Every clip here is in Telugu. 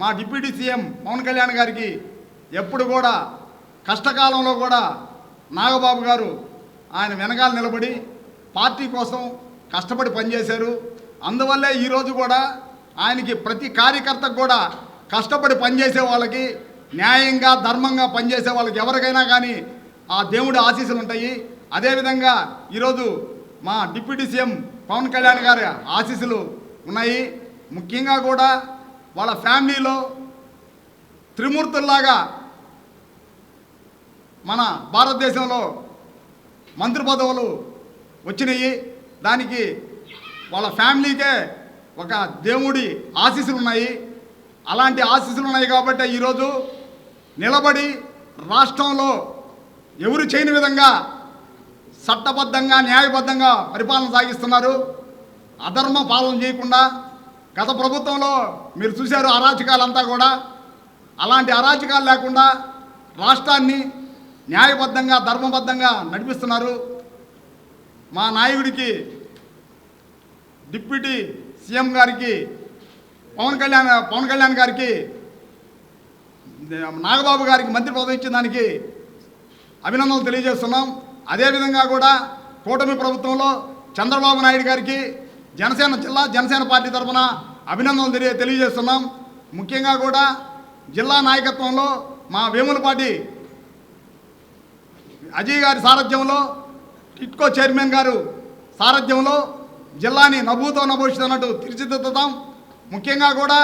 మా డిప్యూటీ సీఎం పవన్ కళ్యాణ్ గారికి ఎప్పుడు కూడా కష్టకాలంలో కూడా నాగబాబు గారు ఆయన వెనకాల నిలబడి పార్టీ కోసం కష్టపడి పనిచేశారు. అందువల్లే ఈరోజు కూడా ఆయనకి ప్రతి కార్యకర్తకు కూడా కష్టపడి పనిచేసే వాళ్ళకి, న్యాయంగా ధర్మంగా పనిచేసే వాళ్ళకి ఎవరికైనా కానీ ఆ దేవుడి ఆశీస్సులు ఉంటాయి. అదేవిధంగా ఈరోజు మా డిప్యూటీ సీఎం పవన్ కళ్యాణ్ గారి ఆశీస్సులు ఉన్నాయి. ముఖ్యంగా కూడా వాళ్ళ ఫ్యామిలీలో త్రిమూర్తుల్లాగా మన భారతదేశంలో మంత్రి పదవులు వచ్చినాయి. దానికి వాళ్ళ ఫ్యామిలీకే ఒక దేవుడి ఆశీస్సులు ఉన్నాయి. అలాంటి ఆశీస్సులు ఉన్నాయి కాబట్టి ఈరోజు నిలబడి రాష్ట్రంలో ఎవరు చేయని విధంగా చట్టబద్ధంగా న్యాయబద్ధంగా పరిపాలన సాగిస్తున్నారు. అధర్మ పాలన చేయకుండా గత ప్రభుత్వంలో మీరు చూశారు అరాచకాలంతా కూడా. అలాంటి అరాచకాలు లేకుండా రాష్ట్రాన్ని న్యాయబద్ధంగా ధర్మబద్ధంగా నడిపిస్తున్నారు. మా నాయకుడికి డిప్యూటీ సీఎం గారికి పవన్ కళ్యాణ్ గారికి నాగబాబు గారికి మంత్రి పదవి ఇచ్చిన దానికి అభినందనలు తెలియజేస్తున్నాం. అదేవిధంగా కూడా కూటమి ప్రభుత్వంలో చంద్రబాబు నాయుడు గారికి జనసేన పార్టీ తరఫున అభినందనలు తెలియజేస్తున్నాం. ముఖ్యంగా కూడా జిల్లా నాయకత్వంలో మా వేములపాటి అజయ్ గారి సారథ్యంలో, టిట్కో చైర్మన్ గారు సారథ్యంలో జిల్లాని నభూతో నభవిష్యత్తు తీర్చిదిద్దుతాం. ముఖ్యంగా కూడా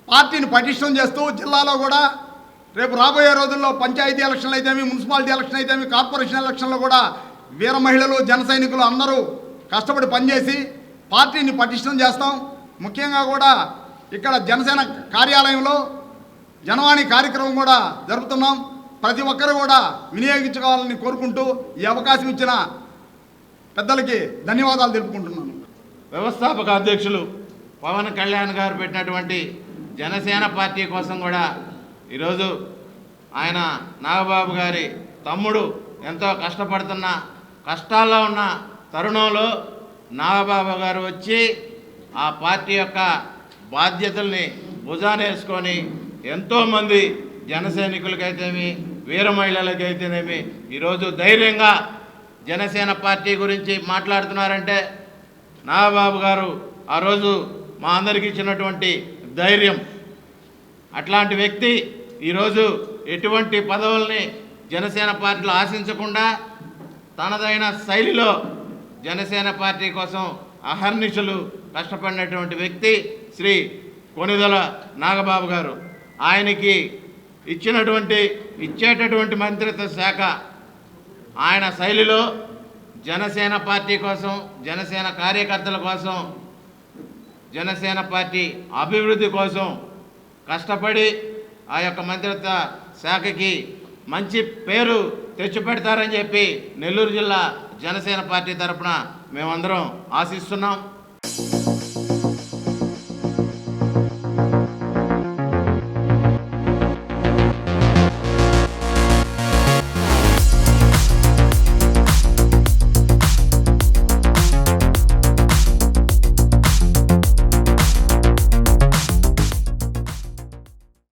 పార్టీని పటిష్టం చేస్తూ జిల్లాలో కూడా రేపు రాబోయే రోజుల్లో పంచాయతీ ఎలక్షన్లు అయితేమి, మున్సిపాలిటీ ఎలక్షన్ అయితేమి, కార్పొరేషన్ ఎలక్షన్లో కూడా వీర మహిళలు, జన సైనికులు అందరూ కష్టపడి పనిచేసి పార్టీని పటిష్టం చేస్తాం. ముఖ్యంగా కూడా ఇక్కడ జనసేన కార్యాలయంలో జనవాణి కార్యక్రమం కూడా జరుపుతున్నాం. ప్రతి ఒక్కరు కూడా వినియోగించుకోవాలని కోరుకుంటూ ఈ అవకాశం ఇచ్చిన పెద్దలకి ధన్యవాదాలు తెలుపుకుంటున్నాను. వ్యవస్థాపక అధ్యక్షులు పవన్ కళ్యాణ్ గారు పెట్టినటువంటి జనసేన పార్టీ కోసం కూడా ఈరోజు ఆయన నాగబాబు గారి తమ్ముడు ఎంతో కష్టపడుతున్న, కష్టాల్లో ఉన్న తరుణంలో నాగబాబు గారు వచ్చి ఆ పార్టీ యొక్క బాధ్యతల్ని భుజానేసుకొని ఎంతోమంది జన సైనికులకైతేమి, వీర మహిళలకైతేనేమి ఈరోజు ధైర్యంగా జనసేన పార్టీ గురించి మాట్లాడుతున్నారంటే నాగబాబు గారు ఆ రోజు మా అందరికీ ఇచ్చినటువంటి ధైర్యం. అట్లాంటి వ్యక్తి ఈరోజు ఎటువంటి పదవుల్ని జనసేన పార్టీలో ఆశించకుండా తనదైన శైలిలో జనసేన పార్టీ కోసం అహర్నిశలు కష్టపడినటువంటి వ్యక్తి శ్రీ కొణిదెల నాగబాబు గారు. ఆయనకి ఇచ్చేటటువంటి మంత్రిత్వ శాఖ ఆయన శైలిలో జనసేన పార్టీ కోసం, జనసేన కార్యకర్తల కోసం, జనసేన పార్టీ అభివృద్ధి కోసం కష్టపడి ఆ యొక్క మంత్రిత్వ శాఖకి మంచి పేరు తెచ్చిపెడతారని చెప్పి నెల్లూరు జిల్లా జనసేన పార్టీ తరఫున మేమందరం ఆశిస్తున్నాం.